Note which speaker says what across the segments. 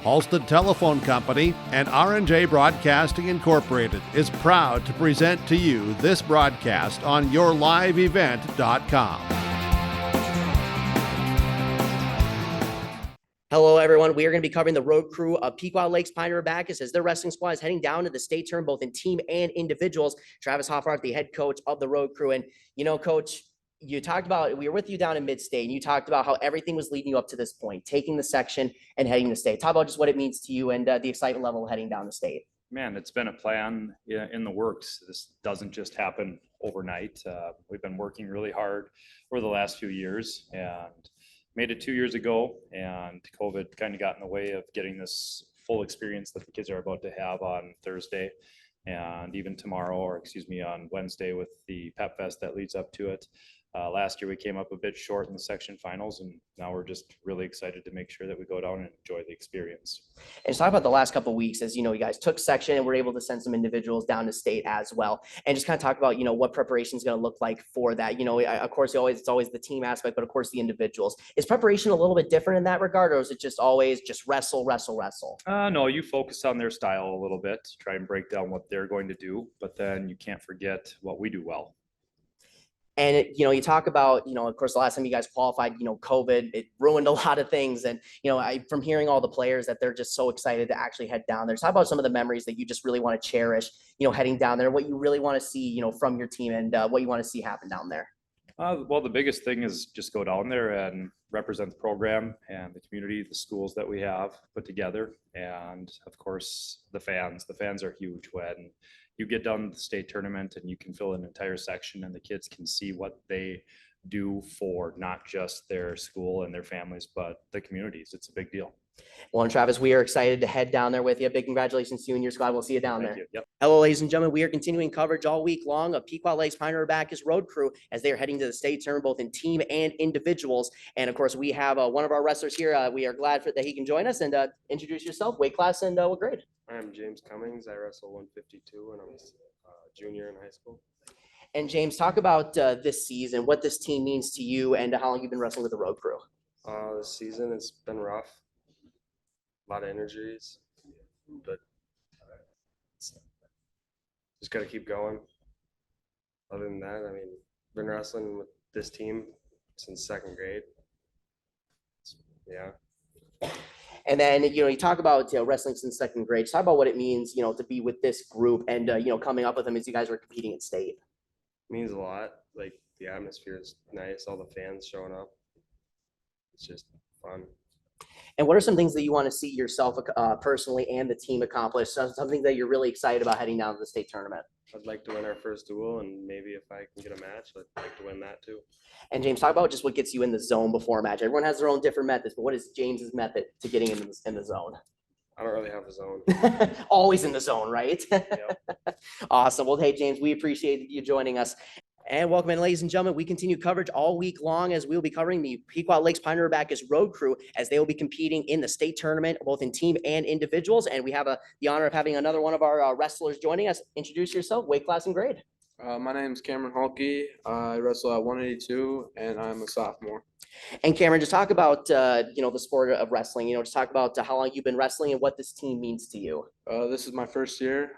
Speaker 1: Halstead Telephone Company and R&J Broadcasting Incorporated is proud to present to you this broadcast on yourliveevent.com.
Speaker 2: Hello, everyone. We are going to be covering the road crew of Pequot Lakes Pine River Bacchus as their wrestling squad is heading down to the state tournament, both in team and individuals. Travis Hoffart, the head coach of the road crew. And, you know, Coach, you talked about, we were with you down in mid-state, and you talked about how everything was leading you up to this point, taking the section and heading to state. Talk about just what it means to you and the excitement level heading down to state.
Speaker 3: Man, it's been a plan in the works. This doesn't just happen overnight. We've been working really hard over the last few years and made it 2 years ago, and COVID kind of got in the way of getting this full experience that the kids are about to have on Thursday and even tomorrow, or excuse me, on Wednesday with the Pep Fest that leads up to it. Last year we came up a bit short in the section finals, and now we're just really excited to make sure that we go down and enjoy the experience.
Speaker 2: And talk about the last couple of weeks, as you know, you guys took section and were able to send some individuals down to state as well. And just kind of talk about, you know, what preparation is going to look like for that. You know, of course, it's always the team aspect, but of course the individuals. Is preparation a little bit different in that regard, or is it just always just wrestle?
Speaker 3: No, you focus on their style a little bit, try and break down what they're going to do, but then you can't forget what we do well.
Speaker 2: And, you know, you talk about, you know, of course, the last time you guys qualified, you know, COVID, it ruined a lot of things. And, you know, from hearing all the players that they're just so excited to actually head down there. Talk about some of the memories that you just really want to cherish, you know, heading down there, what you really want to see, you know, from your team and what you want to see happen down there.
Speaker 3: Well, the biggest thing is just go down there and represent the program and the community, the schools that we have put together. And of course, the fans are huge. When you get down to the state tournament and you can fill an entire section and the kids can see what they do for not just their school and their families, but the communities. It's a big deal.
Speaker 2: Well, and Travis, we are excited to head down there with you. Big congratulations to you and your squad. We'll see you down there.
Speaker 3: Yep.
Speaker 2: Hello, ladies and gentlemen. We are continuing coverage all week long of Pequot Lakes Pine River Bacchus road crew as they are heading to the state tournament, both in team and individuals. And of course, we have one of our wrestlers here. We are glad that he can join us and introduce yourself, weight class, and what grade.
Speaker 4: I'm James Cummings. I wrestle 152 and I'm a junior in high school.
Speaker 2: And James, talk about this season, what this team means to you and how long you've been wrestling with the road crew.
Speaker 4: This season has been rough. A lot of injuries, but just got to keep going. Other than that, I mean, been wrestling with this team since second grade. Yeah.
Speaker 2: And then, you know, you talk about, you know, wrestling since second grade. Talk about what it means, you know, to be with this group and, you know, coming up with them as you guys were competing in state.
Speaker 4: It means a lot. Like, the atmosphere is nice. All the fans showing up. It's just fun.
Speaker 2: And what are some things that you want to see yourself personally and the team accomplish? Something that you're really excited about heading down to the state tournament?
Speaker 4: I'd like to win our first duel, and maybe if I can get a match, I'd like to win that too.
Speaker 2: And James, talk about just what gets you in the zone before a match. Everyone has their own different methods, but what is James's method to getting in the zone?
Speaker 4: I don't really have a zone.
Speaker 2: Always in the zone, right?
Speaker 4: Yep.
Speaker 2: Awesome. Well, hey, James, we appreciate you joining us. And welcome in, ladies and gentlemen. We continue coverage all week long as we will be covering the Pequot Lakes Pine River Bacchus road crew as they will be competing in the state tournament, both in team and individuals. And we have the honor of having another one of our wrestlers joining us. Introduce yourself, weight class and grade.
Speaker 5: My name is Cameron Hulke. I wrestle at 182 and I'm a sophomore.
Speaker 2: And Cameron, just talk about, you know, the sport of wrestling, you know, just talk about how long you've been wrestling and what this team means to you.
Speaker 5: This is my first year.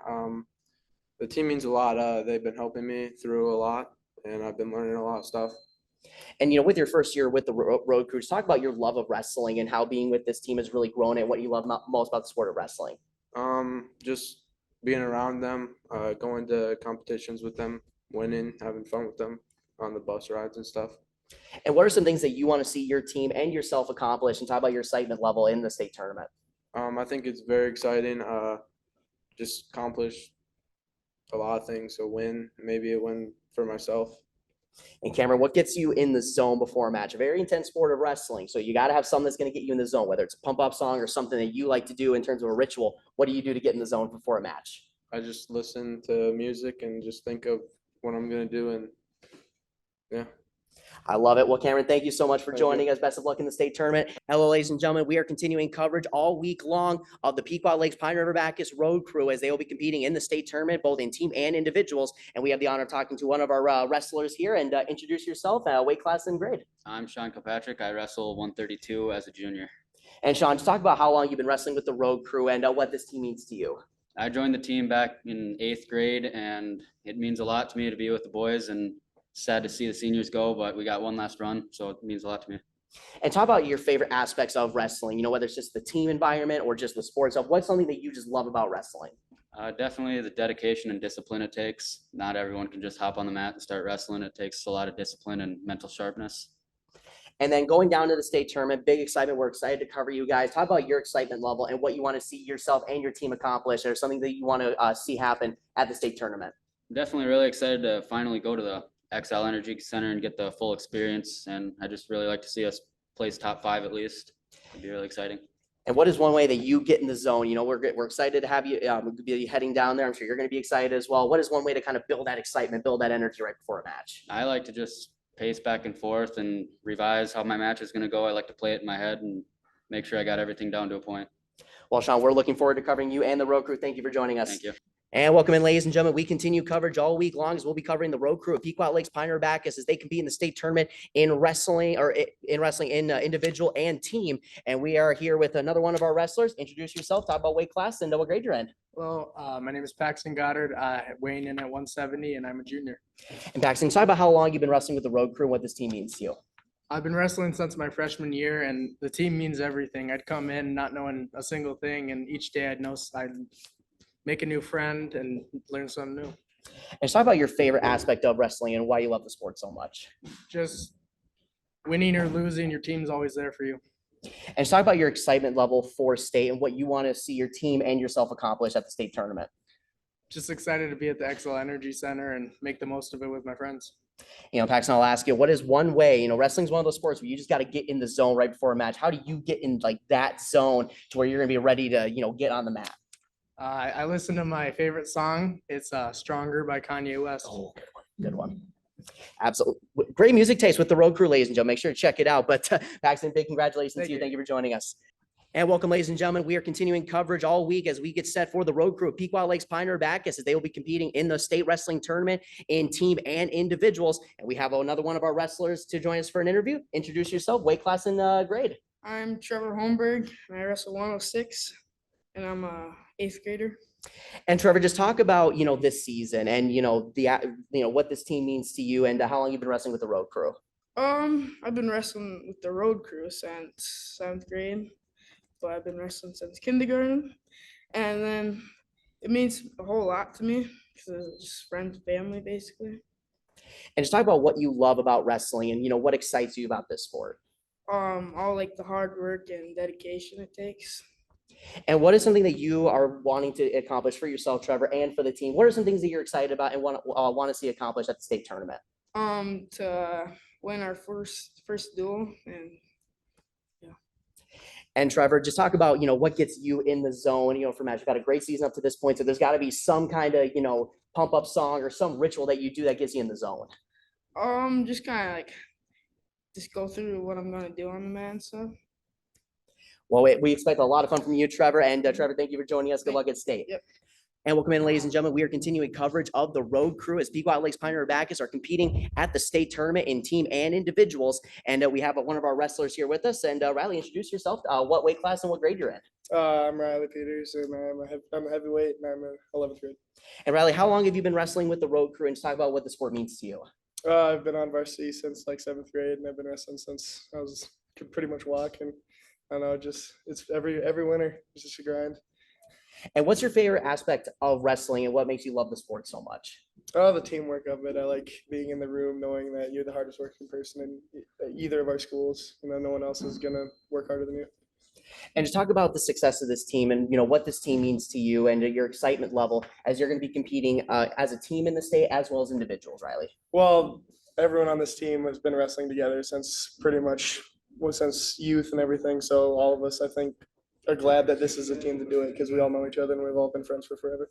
Speaker 5: The team means a lot. They've been helping me through a lot, and I've been learning a lot of stuff.
Speaker 2: And, you know, with your first year with the road crew, just talk about your love of wrestling and how being with this team has really grown and what you love most about the sport of wrestling.
Speaker 5: Just being around them, going to competitions with them, winning, having fun with them on the bus rides and stuff.
Speaker 2: And what are some things that you want to see your team and yourself accomplish, and talk about your excitement level in the state tournament?
Speaker 5: I think it's very exciting. Just accomplish a lot of things. So win, maybe a win for myself.
Speaker 2: And Cameron, what gets you in the zone before a match? A very intense sport of wrestling. So you got to have something that's going to get you in the zone, whether it's a pump up song or something that you like to do in terms of a ritual. What do you do to get in the zone before a match?
Speaker 5: I just listen to music and just think of what I'm going to do. And yeah.
Speaker 2: I love it. Well, Cameron, thank you so much for
Speaker 4: Thank you.
Speaker 2: joining us. Best of luck in the state tournament. Hello, ladies and gentlemen. We are continuing coverage all week long of the Pequot Lakes Pine River Bacchus Road Crew as they will be competing in the state tournament, both in team and individuals. And we have the honor of talking to one of our wrestlers here. And introduce yourself, weight class and grade.
Speaker 6: I'm Sean Kilpatrick. I wrestle 132 as a junior.
Speaker 2: And Sean, just talk about how long you've been wrestling with the Road Crew and what this team means to you.
Speaker 6: I joined the team back in 8th grade, and it means a lot to me to be with the boys, and sad to see the seniors go, but we got one last run, so it means a lot to me.
Speaker 2: And talk about your favorite aspects of wrestling, whether it's just the team environment or just the sports of what's something that you just love about wrestling?
Speaker 6: Definitely the dedication and discipline it takes. Not everyone can just hop on the mat and start wrestling. It takes a lot of discipline and mental sharpness.
Speaker 2: And then going down to the state tournament, big excitement. We're excited to cover you guys. Talk about your excitement level and what you want to see yourself and your team accomplish, or something that you want to see happen at the state tournament.
Speaker 6: Definitely really excited to finally go to the XL Energy Center and get the full experience. And I just really like to see us place top 5 at least. It'd be really exciting.
Speaker 2: And what is one way that you get in the zone? We're excited to have you be heading down there. I'm sure you're going to be excited as well. What is one way to kind of build that excitement, build that energy right before a match?
Speaker 6: I like to just pace back and forth and revise how my match is going to go. I like to play it in my head and make sure I got everything down to a point.
Speaker 2: Well, Sean, we're looking forward to covering you and the Road Crew. Thank you for joining us.
Speaker 6: Thank you.
Speaker 2: And welcome in, ladies and gentlemen. We continue coverage all week long as we'll be covering the Road Crew of Pequot Lakes Pine River Bacchus as they compete in the state tournament in wrestling in individual and team. And we are here with another one of our wrestlers. Introduce yourself, talk about weight class, and what grade you're in.
Speaker 7: Well, my name is Paxton Goddard, weighing in at 170, and I'm a junior.
Speaker 2: And Paxton, talk about how long you've been wrestling with the Road Crew and what this team means to you.
Speaker 7: I've been wrestling since my freshman year, and the team means everything. I'd come in not knowing a single thing, and each day I'd make a new friend and learn something new.
Speaker 2: And just talk about your favorite aspect of wrestling and why you love the sport so much.
Speaker 7: Just winning or losing, your team's always there for you.
Speaker 2: And just talk about your excitement level for state and what you want to see your team and yourself accomplish at the state tournament.
Speaker 7: Just excited to be at the XL Energy Center and make the most of it with my friends.
Speaker 2: Paxton, I'll ask you, what is one way, wrestling's one of those sports where you just got to get in the zone right before a match. How do you get in like that zone to where you're going to be ready to, get on the mat?
Speaker 7: I listen to my favorite song. It's Stronger by Kanye West.
Speaker 2: Oh, good one. Absolutely. Great music taste with the Road Crew, ladies and gentlemen. Make sure to check it out. But Paxton, big congratulations to you. Thank you for joining us. And welcome, ladies and gentlemen. We are continuing coverage all week as we get set for the Road Crew of Pequot Lakes Pine River Bacchus as they will be competing in the state wrestling tournament in team and individuals. And we have another one of our wrestlers to join us for an interview. Introduce yourself, weight class and grade.
Speaker 8: I'm Trevor Holmberg, and I wrestle 106, and I'm a 8th grader.
Speaker 2: And Trevor, just talk about, this season and, what this team means to you and how long you've been wrestling with the Road Crew.
Speaker 8: I've been wrestling with the Road Crew since 7th grade, but I've been wrestling since kindergarten. And then it means a whole lot to me because it's just friends and family, basically.
Speaker 2: And just talk about what you love about wrestling and, what excites you about this sport.
Speaker 8: All like the hard work and dedication it takes.
Speaker 2: And what is something that you are wanting to accomplish for yourself, Trevor, and for the team? What are some things that you're excited about and want to see accomplished at the state tournament?
Speaker 8: To win our first duel, and yeah.
Speaker 2: And Trevor, just talk about, what gets you in the zone, for match. You've got a great season up to this point, so there's got to be some kind of, pump up song or some ritual that you do that gets you in the zone.
Speaker 8: Just kind of just go through what I'm gonna do on the mat and stuff.
Speaker 2: Well, we expect a lot of fun from you, Trevor. And Trevor, thank you for joining us. Good luck at state.
Speaker 8: Yep.
Speaker 2: And welcome in, ladies and gentlemen. We are continuing coverage of the Road Crew as Pequot Lakes Pine River Bacchus are competing at the state tournament in team and individuals. And we have one of our wrestlers here with us. And Riley, introduce yourself. What weight class and what grade you're in?
Speaker 9: I'm Riley Peters, and I'm a heavyweight, and I'm in 11th grade.
Speaker 2: And Riley, how long have you been wrestling with the Road Crew? And just talk about what the sport means to you.
Speaker 9: I've been on varsity since 7th grade, and I've been wrestling since could pretty much walk. And I know, it's every winter. It's just a grind.
Speaker 2: And what's your favorite aspect of wrestling and what makes you love the sport so much?
Speaker 9: Oh, the teamwork of it. I like being in the room, knowing that you're the hardest working person in either of our schools. No one else is gonna work harder than you.
Speaker 2: And just talk about the success of this team and what this team means to you and your excitement level as you're going to be competing as a team in the state as well as individuals, Riley.
Speaker 9: Well, everyone on this team has been wrestling together since since youth and everything. So all of us, I think, are glad that this is a team to do it because we all know each other and we've all been friends for forever.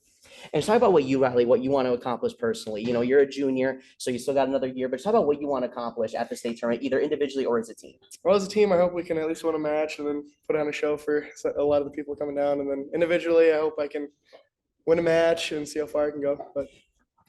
Speaker 2: And just talk about what you, Riley, what you want to accomplish personally. You know, you're a junior, so you still got another year, but just talk about what you want to accomplish at the state tournament, either individually or as a team.
Speaker 9: Well, as a team, I hope we can at least win a match and then put on a show for a lot of the people coming down. And then individually, I hope I can win a match and see how far I can go. But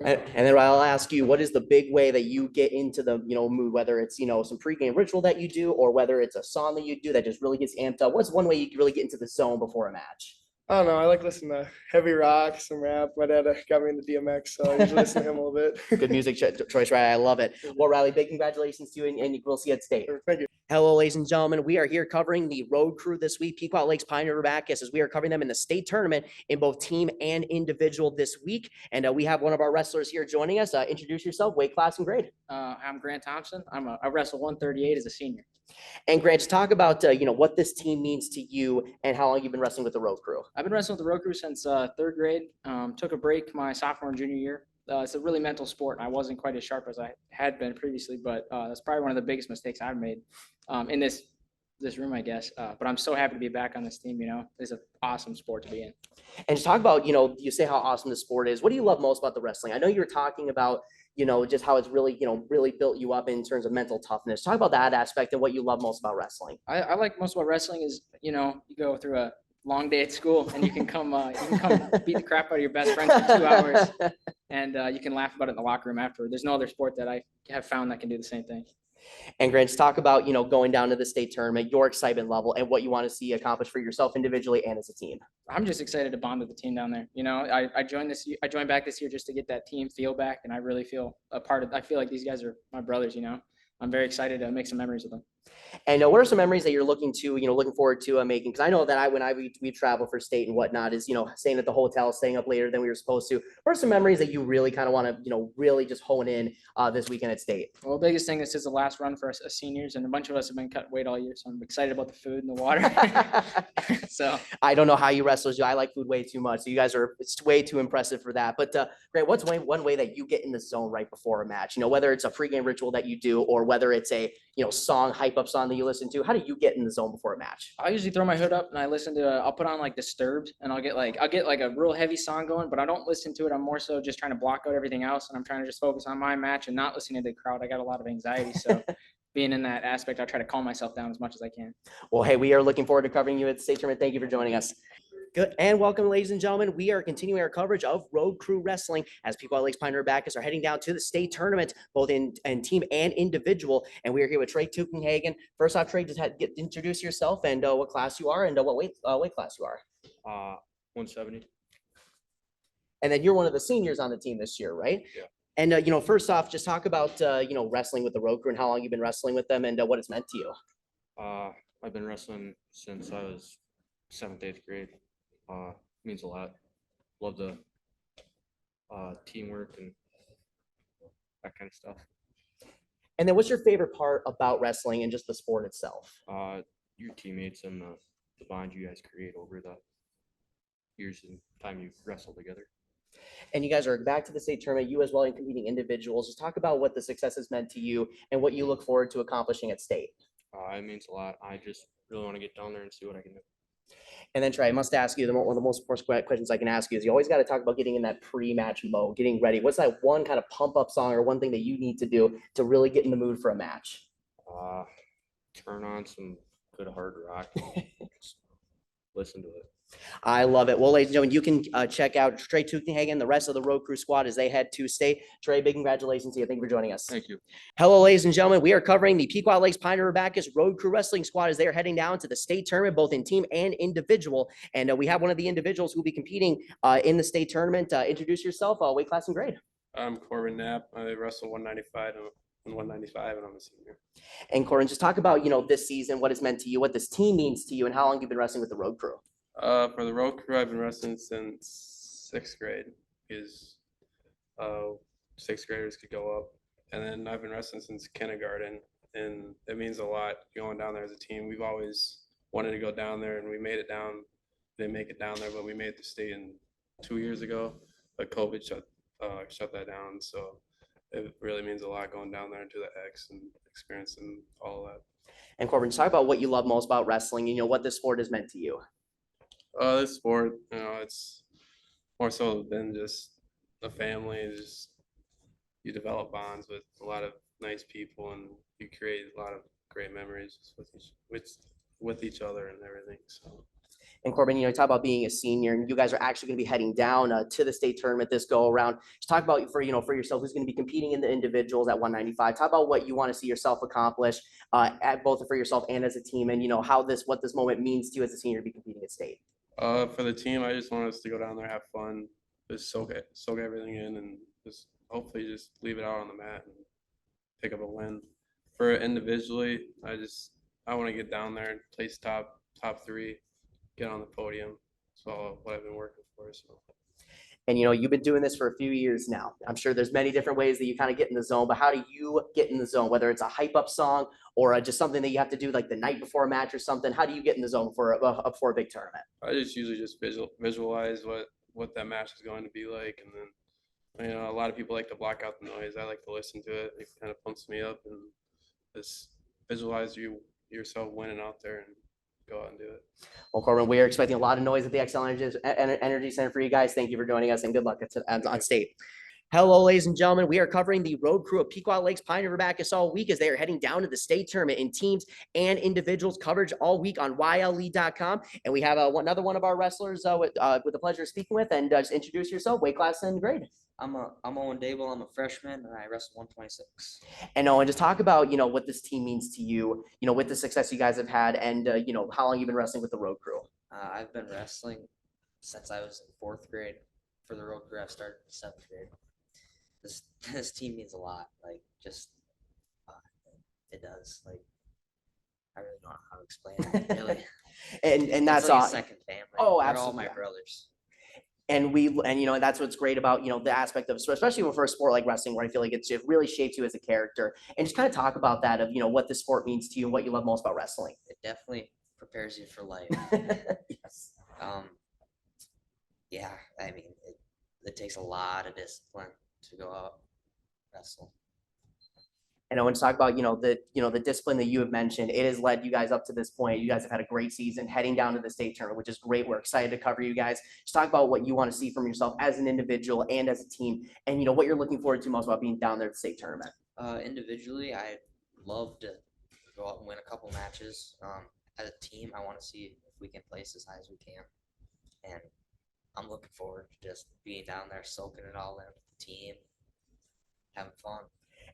Speaker 2: and then I'll ask you, what is the big way that you get into the, mood, whether it's, some pregame ritual that you do, or whether it's a song that you do that just really gets amped up? What's one way you can really get into the zone before a match?
Speaker 9: I don't know. I like listening to heavy rock, some rap. My dad got me into DMX, so I usually listen to him a little bit.
Speaker 2: Good music choice, right? I love it. Well, Riley, big congratulations to you, and we'll see you at state.
Speaker 9: Thank you.
Speaker 2: Hello, ladies and gentlemen. We are here covering the road crew this week, Pequot Lakes Pioneer Bacchus, as we are covering them in the state tournament in both team and individual this week. And we have one of our wrestlers here joining us. Introduce yourself, weight class and grade.
Speaker 10: I'm Grant Thompson. I wrestle 138 as a senior.
Speaker 2: And Grant, just talk about what this team means to you and how long you've been wrestling with the road crew.
Speaker 10: I've been wrestling with the road crew since third grade. Took a break my sophomore and junior year. It's a really mental sport, and I wasn't quite as sharp as I had been previously, but that's probably one of the biggest mistakes I've made in this room, I guess. But I'm so happy to be back on this team. It's an awesome sport to be in.
Speaker 2: And just talk about, you say how awesome the sport is. What do you love most about the wrestling? I know you were talking about, just how it's really, really built you up in terms of mental toughness. Talk about that aspect and what you love most about wrestling.
Speaker 10: I like most about wrestling is, you go through a long day at school and you can come beat the crap out of your best friend for 2 hours and you can laugh about it in the locker room afterward. There's no other sport that I have found that can do the same thing.
Speaker 2: And Grant, just talk about, going down to the state tournament, your excitement level and what you want to see accomplished for yourself individually and as a team.
Speaker 10: I'm just excited to bond with the team down there. I joined back this year just to get that team feel back, and I really feel a part of. I feel like these guys are my brothers. I'm very excited to make some memories with them.
Speaker 2: And what are some memories that you're looking forward to making? Because I know that we travel for state and whatnot is, staying at the hotel, staying up later than we were supposed to. What are some memories that you really kind of want to, really just hone in this weekend at state?
Speaker 10: Well, the biggest thing, this is the last run for us as seniors, and a bunch of us have been cutting weight all year, so I'm excited about the food and the water. So
Speaker 2: I don't know how you wrestlers do. I like food way too much. So you guys it's way too impressive for that. But Grant, what's one way that you get in the zone right before a match? Whether it's a pregame ritual that you do or whether it's a song, hype up song that you listen to. How do you get in the zone before a match?
Speaker 10: I usually throw my hood up and I listen to. I'll put on like Disturbed, and I'll get like a real heavy song going, but I don't listen to it. I'm more so just trying to block out everything else, and I'm trying to just focus on my match and not listening to the crowd. I got a lot of anxiety, so being in that aspect, I try to calm myself down as much as I can.
Speaker 2: Well, hey, we are looking forward to covering you at the state tournament. Thank you for joining us. Good. And welcome, ladies and gentlemen. We are continuing our coverage of Road Crew Wrestling as Pequot Lakes Pioneer Bacchus are heading down to the state tournament, both in team and individual. And we are here with Trey Tuckenhagen. First off, Trey, just introduce yourself and what class you are and what weight class you are.
Speaker 11: 170.
Speaker 2: And then you're one of the seniors on the team this year, right?
Speaker 11: Yeah.
Speaker 2: And, first off, just talk about, wrestling with the Road Crew and how long you've been wrestling with them and what it's meant to you.
Speaker 11: I've been wrestling since I was 7th, 8th grade. Means a lot. Love the teamwork and that kind of stuff.
Speaker 2: And then what's your favorite part about wrestling and just the sport itself?
Speaker 11: Your teammates and the bond you guys create over the years and time you wrestle together.
Speaker 2: And you guys are back to the state tournament, you as well, and competing individuals. Just talk about what the success has meant to you and what you look forward to accomplishing at state.
Speaker 11: It means a lot. I just really want to get down there and see what I can do.
Speaker 2: And then Trey, I must ask you, one of the most important questions I can ask you is you always got to talk about getting in that pre-match mode, getting ready. What's that one kind of pump up song or one thing that you need to do to really get in the mood for a match?
Speaker 11: Turn on some good hard rock and just listen to it.
Speaker 2: I love it. Well, ladies and gentlemen, you can check out Trey Tuckenhagen, the rest of the Road Crew squad as they head to state. Trey, big congratulations to you. Thank you for joining us.
Speaker 11: Thank you.
Speaker 2: Hello, ladies and gentlemen. We are covering the Pequot Lakes Pioneer Bacchus Road Crew Wrestling Squad as they are heading down to the state tournament, both in team and individual. And we have one of the individuals who will be competing in the state tournament. Introduce yourself, weight class and grade.
Speaker 4: I'm Corbin. I wrestle 195 and 195, and I'm a senior.
Speaker 2: And Corbin, just talk about, this season, what it's meant to you, what this team means to you, and how long you've been wrestling with the Road Crew.
Speaker 4: For the road crew, I've been wrestling since 6th grade because 6th graders could go up. And then I've been wrestling since kindergarten, and it means a lot going down there as a team. We've always wanted to go down there, and we made it down. Didn't make it down there, but we made it to state 2 years ago. But COVID shut that down, so it really means a lot going down there into the X and experiencing all of that.
Speaker 2: And Corbin, talk about what you love most about wrestling, what this sport has meant to you.
Speaker 4: This sport, it's more so than just a family. It's just you develop bonds with a lot of nice people, and you create a lot of great memories with each other and everything. So.
Speaker 2: And Corbin, you talk about being a senior, and you guys are actually going to be heading down to the state tournament this go around. Just talk about for yourself, who's going to be competing in the individuals at 195. Talk about what you want to see yourself accomplish at both for yourself and as a team, and what this moment means to you as a senior to be competing at state.
Speaker 4: For the team, I just want us to go down there, have fun, just soak everything in, and just hopefully just leave it out on the mat and pick up a win. For individually, I want to get down there and place top 3, get on the podium. So what I've been working for. So.
Speaker 2: And you've been doing this for a few years now. I'm sure there's many different ways that you kind of get in the zone, but how do you get in the zone? Whether it's a hype up song or just something that you have to do like the night before a match or something, how do you get in the zone for a big tournament?
Speaker 4: I usually just visualize what that match is going to be like, and then a lot of people like to block out the noise. I like to listen to it. It kind of pumps me up, and just visualize yourself winning out there and go out and do it.
Speaker 2: Well, Corbin, we are expecting a lot of noise at the XL Energy Center for you guys. Thank you for joining us, and good luck on state. Hello, ladies and gentlemen. We are covering the road crew of Pequot Lakes Pine River Bacchus all week as they are heading down to the state tournament in teams and individuals. Coverage all week on YLE.com. And we have another one of our wrestlers with the pleasure of speaking with. And just introduce yourself, weight class and grade.
Speaker 12: I'm Owen Dable. I'm a freshman, and I wrestle 126.
Speaker 2: And Owen, just talk about what this team means to you. With the success you guys have had, and how long you've been wrestling with the road crew.
Speaker 12: I've been wrestling since I was in 4th grade. For the road crew, I've started in 7th grade. This team means a lot. Like it does. Like I really don't know how to explain it. Really.
Speaker 2: and that's
Speaker 12: it's like
Speaker 2: all.
Speaker 12: A second family.
Speaker 2: Oh,
Speaker 12: They're
Speaker 2: absolutely.
Speaker 12: all my brothers.
Speaker 2: And that's what's great about the aspect of, especially for a sport like wrestling, where I feel like it really shapes you as a character. And just kind of talk about that of what the sport means to you and what you love most about wrestling.
Speaker 12: It definitely prepares you for life.
Speaker 2: Yes.
Speaker 12: Yeah, I mean it takes a lot of discipline to go out wrestle.
Speaker 2: And I want to talk about the discipline that you have mentioned. It has led you guys up to this point. You guys have had a great season, heading down to the state tournament, which is great. We're excited to cover you guys. Just talk about what you want to see from yourself as an individual and as a team, and what you're looking forward to most about being down there at the state tournament.
Speaker 12: Individually, I'd love to go out and win a couple matches. As a team, I want to see if we can place as high as we can, and I'm looking forward to just being down there, soaking it all in with the team, having fun.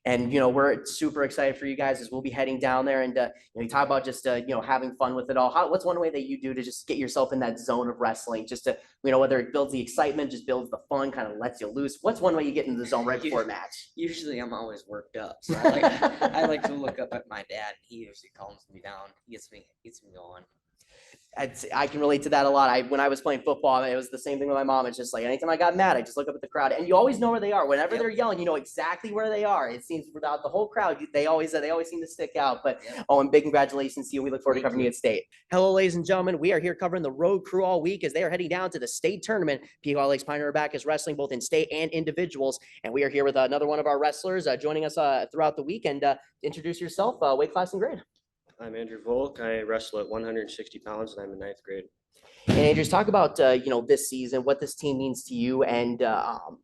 Speaker 2: And we're super excited for you guys as we'll be heading down there. And you talk about just having fun with it all. What's one way that you do to just get yourself in that zone of wrestling? Just to whether it builds the excitement, just builds the fun, kind of lets you loose. What's one way you get into the zone right before a match?
Speaker 12: Usually, I'm always worked up, so I like to look up at my dad. He usually calms me down. He gets me going.
Speaker 2: I can relate to that a lot. When I was playing football, it was the same thing with my mom. It's just like anytime I got mad, I just look up at the crowd, and you always know where they are. Whenever they're yelling, you know exactly where they are. It seems without the whole crowd, they always seem to stick out. But and big congratulations to you. We look forward to covering you at state. Hello, ladies and gentlemen. We are here covering the road crew all week as they are heading down to the state tournament. Pequot Lakes Pine River Bacchus wrestling both in state and individuals, and we are here with another one of our wrestlers joining us throughout the week. And introduce yourself, weight class and grade.
Speaker 13: I'm Andrew Volk. I wrestle at 160 pounds, and I'm in 9th grade.
Speaker 2: And Andrew, talk about this season, what this team means to you, and how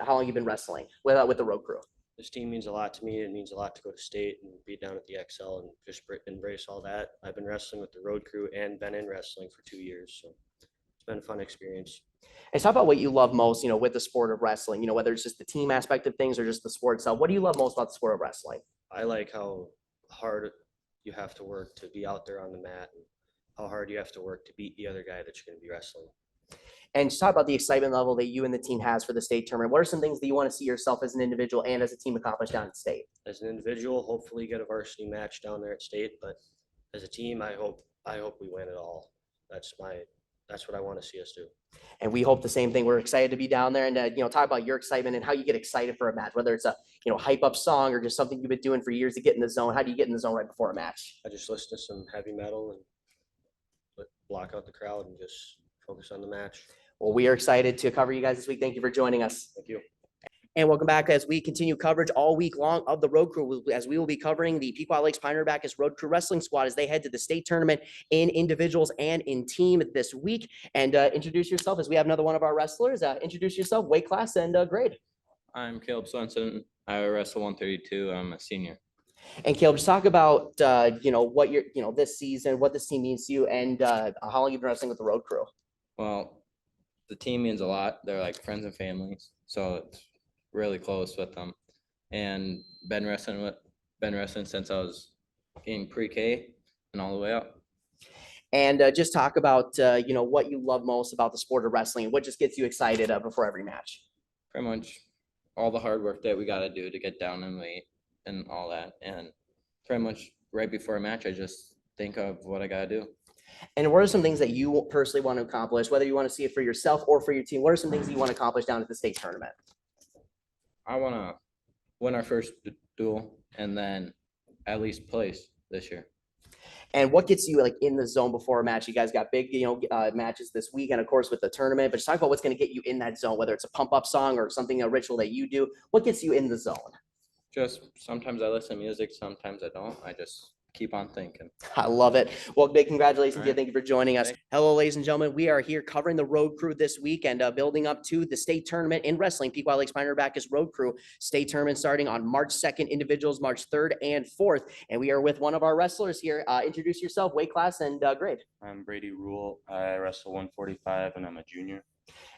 Speaker 2: long you've been wrestling with the road crew.
Speaker 13: This team means a lot to me. It means a lot to go to state and be down at the XL and just embrace all that. I've been wrestling with the road crew and been in wrestling for 2 years, so it's been a fun experience.
Speaker 2: And talk about what you love most, with the sport of wrestling. Whether it's just the team aspect of things or just the sport itself. What do you love most about the sport of wrestling?
Speaker 13: I like how hard you have to work to be out there on the mat, and how hard you have to work to beat the other guy that you're going to be wrestling.
Speaker 2: And just talk about the excitement level that you and the team has for the state tournament. What are some things that you want to see yourself as an individual and as a team accomplish down at state?
Speaker 13: As an individual, hopefully get a varsity match down there at state, but as a team, I hope we win it all. That's what I want to see us do.
Speaker 2: And we hope the same thing. We're excited to be down there and talk about your excitement and how you get excited for a match, whether it's a hype up song or just something you've been doing for years to get in the zone. How do you get in the zone right before a match?
Speaker 13: I just listen to some heavy metal and block out the crowd and just focus on the match.
Speaker 2: Well, we are excited to cover you guys this week. Thank you for joining us.
Speaker 13: Thank you.
Speaker 2: And welcome back as we continue coverage all week long of the Road Crew, as we will be covering the Pequot Lakes Pioneer Bacchus Road Crew Wrestling Squad as they head to the state tournament in individuals and in team this week. And introduce yourself as we have another one of our wrestlers. Introduce yourself, weight class, and grade.
Speaker 14: I'm Caleb Swenson. I wrestle 132. I'm a senior.
Speaker 2: And Caleb, just talk about what you're this season, what this team means to you, and how long you've been wrestling with the Road Crew.
Speaker 14: Well, the team means a lot. They're like friends and families, so it's really close with them. And been wrestling since I was in pre-K and all the way up.
Speaker 2: And just talk about what you love most about the sport of wrestling, and what just gets you excited before every match.
Speaker 14: Pretty much all the hard work that we got to do to get down in weight and all that. And pretty much right before a match, I just think of what I got to do.
Speaker 2: And what are some things that you personally want to accomplish, whether you want to see it for yourself or for your team? What are some things that you want to accomplish down at the state tournament?
Speaker 14: I want to win our first duel and then at least place this year.
Speaker 2: And what gets you like in the zone before a match? You guys got big, matches this week, and of course with the tournament. But just talk about what's going to get you in that zone, whether it's a pump up song or something, a ritual that you do. What gets you in the zone?
Speaker 14: Just sometimes I listen to music, sometimes I don't. I just keep on thinking.
Speaker 2: I love it. Well, big congratulations to you.
Speaker 14: All right.
Speaker 2: Thank you for joining us. Hello, ladies and gentlemen. We are here covering the Road Crew this week and building up to the state tournament in wrestling. Pequot Lakes Pioneer Bacchus Road Crew state tournament starting on March 2nd, individuals March 3rd and 4th. And we are with one of our wrestlers here. Introduce yourself, weight class, and grade.
Speaker 15: I'm Brady Rule. I wrestle 145 and I'm a junior.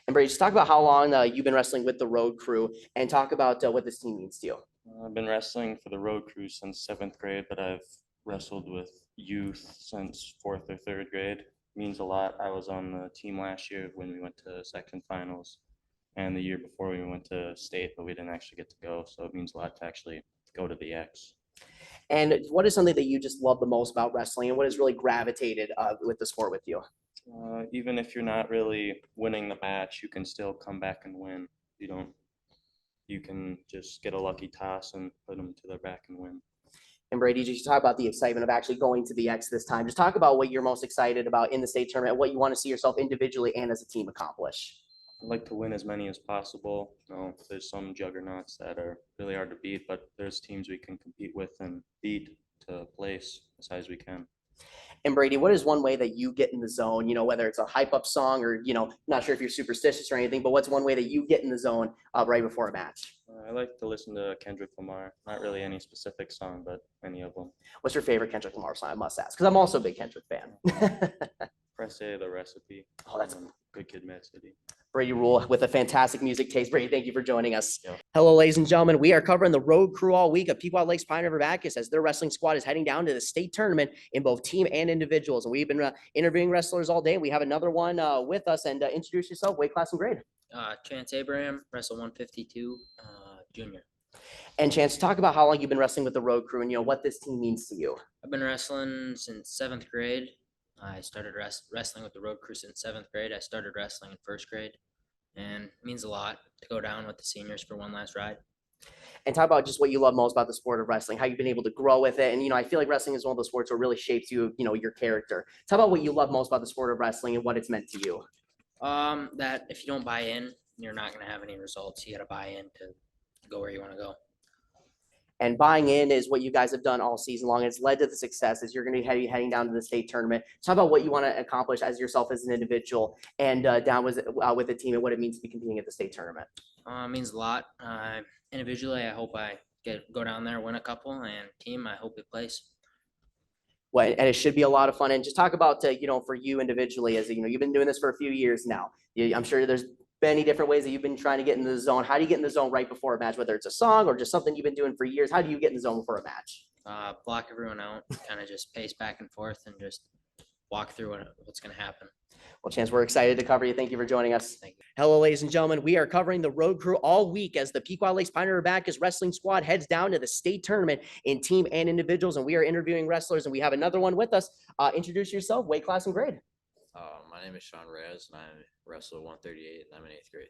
Speaker 2: And Brady, just talk about how long you've been wrestling with the Road Crew and talk about what this team means to you.
Speaker 15: I've been wrestling for the Road Crew since 7th grade, but I've wrestled with youth since 4th or 3rd grade. It means a lot. I was on the team last year when we went to section finals, and the year before we went to state, but we didn't actually get to go. So it means a lot to actually go to the X.
Speaker 2: And what is something that you just love the most about wrestling, and what has really gravitated with the sport with you?
Speaker 15: Even if you're not really winning the match, you can still come back and win. You can just get a lucky toss and put them to their back and win.
Speaker 2: And Brady, just talk about the excitement of actually going to the X this time. Just talk about what you're most excited about in the state tournament, what you want to see yourself individually and as a team accomplish.
Speaker 15: I'd like to win as many as possible. There's some juggernauts that are really hard to beat, but there's teams we can compete with and beat to place as high as we can.
Speaker 2: And Brady, what is one way that you get in the zone, whether it's a hype up song or, not sure if you're superstitious or anything, but what's one way that you get in the zone right before a match?
Speaker 15: I like to listen to Kendrick Lamar. Not really any specific song, but any of them.
Speaker 2: What's your favorite Kendrick Lamar song? I must ask, because I'm also a big Kendrick fan.
Speaker 15: Press A, The Recipe.
Speaker 2: Oh, that's
Speaker 15: Good Kid, Mad City.
Speaker 2: Brady Rule with a fantastic music taste. Brady, thank you for joining us.
Speaker 15: Yeah.
Speaker 2: Hello, ladies and gentlemen. We are covering the Road Crew all week of Pequot Lakes Pioneer Bacchus as their wrestling squad is heading down to the state tournament in both team and individuals. And we've been interviewing wrestlers all day. We have another one with us. And introduce yourself, weight class and grade.
Speaker 12: Chance Abraham, wrestle 152, junior.
Speaker 2: And Chance, talk about how long you've been wrestling with the Road Crew and what this team means to you.
Speaker 12: I've been wrestling since 7th grade. I started wrestling with the Road Crew since 7th grade. I started wrestling in 1st grade, and it means a lot to go down with the seniors for one last ride.
Speaker 2: And talk about just what you love most about the sport of wrestling, how you've been able to grow with it. And, I feel like wrestling is one of those sports that really shapes you, your character. Talk about what you love most about the sport of wrestling and what it's meant to you.
Speaker 12: That if you don't buy in, you're not going to have any results. You got to buy in to go where you want to go.
Speaker 2: And buying in is what you guys have done all season long. It's led to the success as you're going to be heading down to the state tournament. Talk about what you want to accomplish as yourself as an individual and down with the team and what it means to be competing at the state tournament.
Speaker 12: It means a lot. Individually, I hope I go down there, win a couple, and team, I hope we place.
Speaker 2: Well, and it should be a lot of fun. And just talk about, for you individually, as you've been doing this for a few years now. I'm sure there's many different ways that you've been trying to get in the zone. How do you get in the zone right before a match, whether it's a song or just something you've been doing for years? How do you get in the zone before a match?
Speaker 12: Block everyone out, kind of just pace back and forth and just walk through what's going to happen.
Speaker 2: Well, Chance, we're excited to cover you. Thank you for joining us.
Speaker 12: Thank you.
Speaker 2: Hello, ladies and gentlemen. We are covering the Road Crew all week as the Pequot Lakes Pioneer Bacchus Wrestling Squad heads down to the state tournament in team and individuals. And we are interviewing wrestlers, and we have another one with us. Introduce yourself, weight class and grade.
Speaker 11: My name is Sean Reyes, and I wrestle 138, and I'm in 8th grade.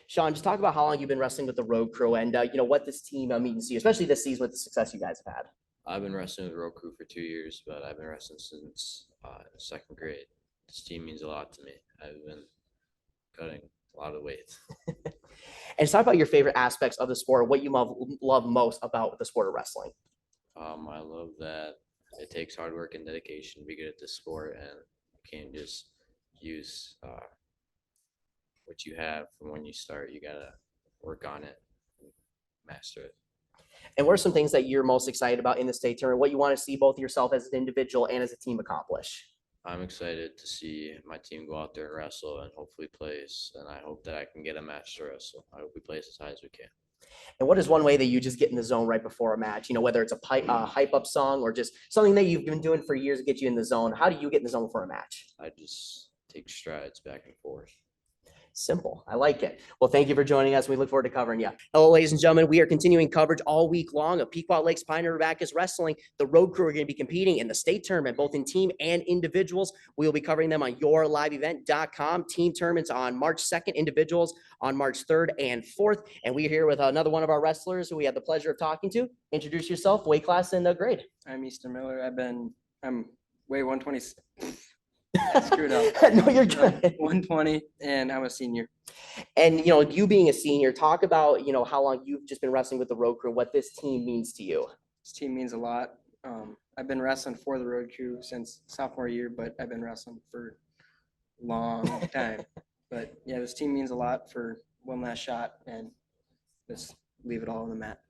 Speaker 2: Sean, just talk about how long you've been wrestling with the Road Crew and, what this team means to you, especially this season with the success you guys have had.
Speaker 11: I've been wrestling with the Road Crew for 2 years, but I've been wrestling since 2nd grade. This team means a lot to me. I've been cutting
Speaker 14: a lot of weights.
Speaker 2: And talk about your favorite aspects of the sport, what you love most about the sport of wrestling.
Speaker 14: I love that it takes hard work and dedication to be good at this sport, and you can't just use what you have from when you start. You gotta work on it, and master it.
Speaker 2: And what are some things that you're most excited about in the state tournament? What you want to see both yourself as an individual and as a team accomplish?
Speaker 14: I'm excited to see my team go out there and wrestle and hopefully place, and I hope that I can get a match to wrestle. I hope we place as high as we can.
Speaker 2: And what is one way that you just get in the zone right before a match? You know, whether it's a hype up song or just something that you've been doing for years to get you in the zone. How do you get in the zone before a match?
Speaker 14: I just take strides back and forth.
Speaker 2: Simple. I like it. Well, thank you for joining us. We look forward to covering you. Hello, ladies and gentlemen. We are continuing coverage all week long of Pequot Lakes Pioneer Bacchus Wrestling. The road crew are going to be competing in the state tournament, both in team and individuals. We will be covering them on yourliveevent.com. Team tournaments on March 2nd, individuals on March 3rd and 4th. And we're here with another one of our wrestlers who we had the pleasure of talking to. Introduce yourself, weight class, and grade.
Speaker 16: I'm Easter Miller. I'm weigh 120. Screwed up.
Speaker 2: No, you're good.
Speaker 16: 120, and I'm a senior.
Speaker 2: And, you know, you being a senior, talk about, you know, how long you've just been wrestling with the road crew, what this team means to you.
Speaker 16: This team means a lot. I've been wrestling for the road crew since sophomore year, but I've been wrestling for a long time. But yeah, this team means a lot for one last shot and just leave it all on the mat.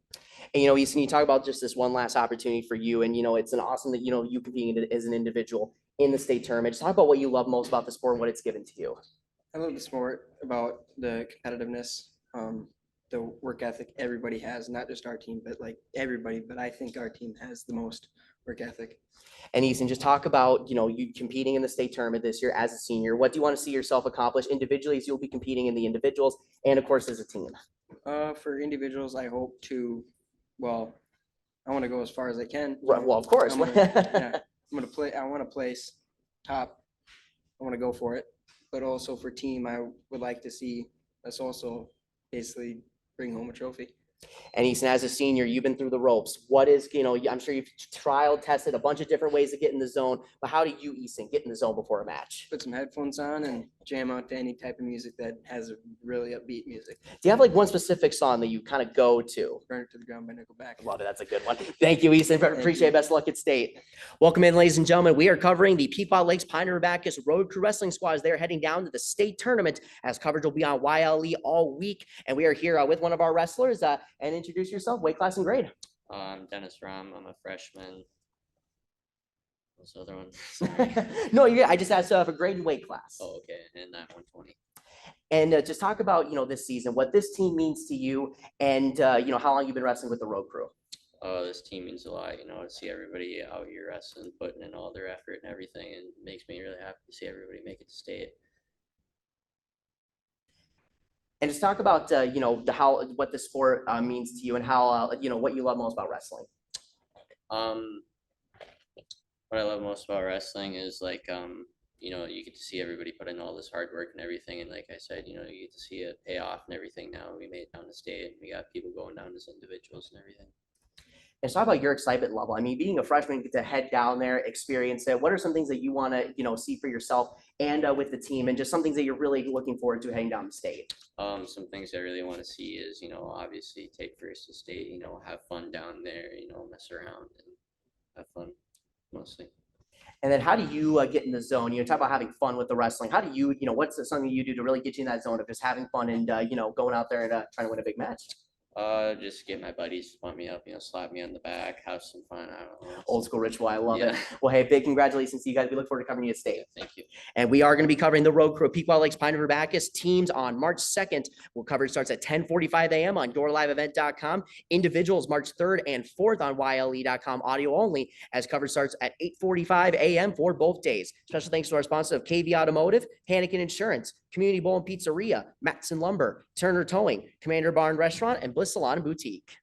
Speaker 2: And, you know, Easton, you talk about just this one last opportunity for you. And, you know, it's an awesome that, you know, you competing as an individual in the state tournament. Just talk about what you love most about the sport and what it's given to you.
Speaker 16: I love the sport, about the competitiveness, the work ethic everybody has, not just our team, but like everybody. But I think our team has the most work ethic.
Speaker 2: And Easton, just talk about, you know, you competing in the state tournament this year as a senior. What do you want to see yourself accomplish individually as you'll be competing in the individuals and, of course, as a team?
Speaker 16: For individuals, I hope to, well, I want to go as far as I can.
Speaker 2: Right, well, of course.
Speaker 16: I want to place top. I want to go for it. But also for team, I would like to see us also basically bring home a trophy.
Speaker 2: And Easton, as a senior, you've been through the ropes. What is, you know, I'm sure you've trial tested a bunch of different ways to get in the zone, but how do you, Easton, get in the zone before a match?
Speaker 16: Put some headphones on and jam out to any type of music that has a really upbeat music.
Speaker 2: Do you have like one specific song that you kind of go to?
Speaker 16: Burn It to the Ground by Nickelback.
Speaker 2: Love it. That's a good one. Thank you, Easton. Appreciate it. Best of luck at state. Welcome in, ladies and gentlemen. We are covering the Pequot Lakes Pioneer Bacchus Road Crew Wrestling Squad as they're heading down to the state tournament, as coverage will be on YLE all week. And we are here with one of our wrestlers. And introduce yourself, weight class and grade.
Speaker 17: I'm Dennis Rom. I'm a freshman. What's the other one?
Speaker 2: No, I just asked for grade and weight class.
Speaker 17: Oh, okay. And I'm 120.
Speaker 2: And just talk about, you know, this season, what this team means to you and, you know, how long you've been wrestling with the road crew.
Speaker 17: This team means a lot, you know, to see everybody out here wrestling, putting in all their effort and everything, and it makes me really happy to see everybody make it to state.
Speaker 2: And just talk about, you know, what the sport means to you and how, you know, what you love most about wrestling.
Speaker 17: What I love most about wrestling is like, you know, you get to see everybody put in all this hard work and everything. And like I said, you know, you get to see it pay off and everything. Now we made it down to state and we got people going down as individuals and everything.
Speaker 2: And talk about your excitement level. I mean, being a freshman, get to head down there, experience it. What are some things that you want to, you know, see for yourself and with the team, and just some things that you're really looking forward to heading down the state?
Speaker 17: Some things I really want to see is, you know, obviously take first to state, you know, have fun down there, you know, mess around and have fun mostly.
Speaker 2: And then how do you get in the zone? You know, talk about having fun with the wrestling. How do you, you know, what's something you do to really get you in that zone of just having fun and, you know, going out there and trying to win a big match?
Speaker 17: Just get my buddies to pump me up, you know, slap me on the back, have some fun. I don't know.
Speaker 2: Old school ritual. I love it. Well, hey, big congratulations to you guys. We look forward to covering you at state.
Speaker 17: Thank you.
Speaker 2: And we are going to be covering the road crew of Pequot Lakes Pioneer Bacchus teams on March 2nd. Coverage starts at 10:45 a.m. on yourliveevent.com. Individuals March 3rd and 4th on YLE.com, audio only, as coverage starts at 8:45 a.m. for both days. Special thanks to our sponsor of KV Automotive, Hannikin Insurance, Community Bowl and Pizzeria, Matson Lumber, Turner Towing, Commander Bar and Restaurant, and Bliss Salon and Boutique.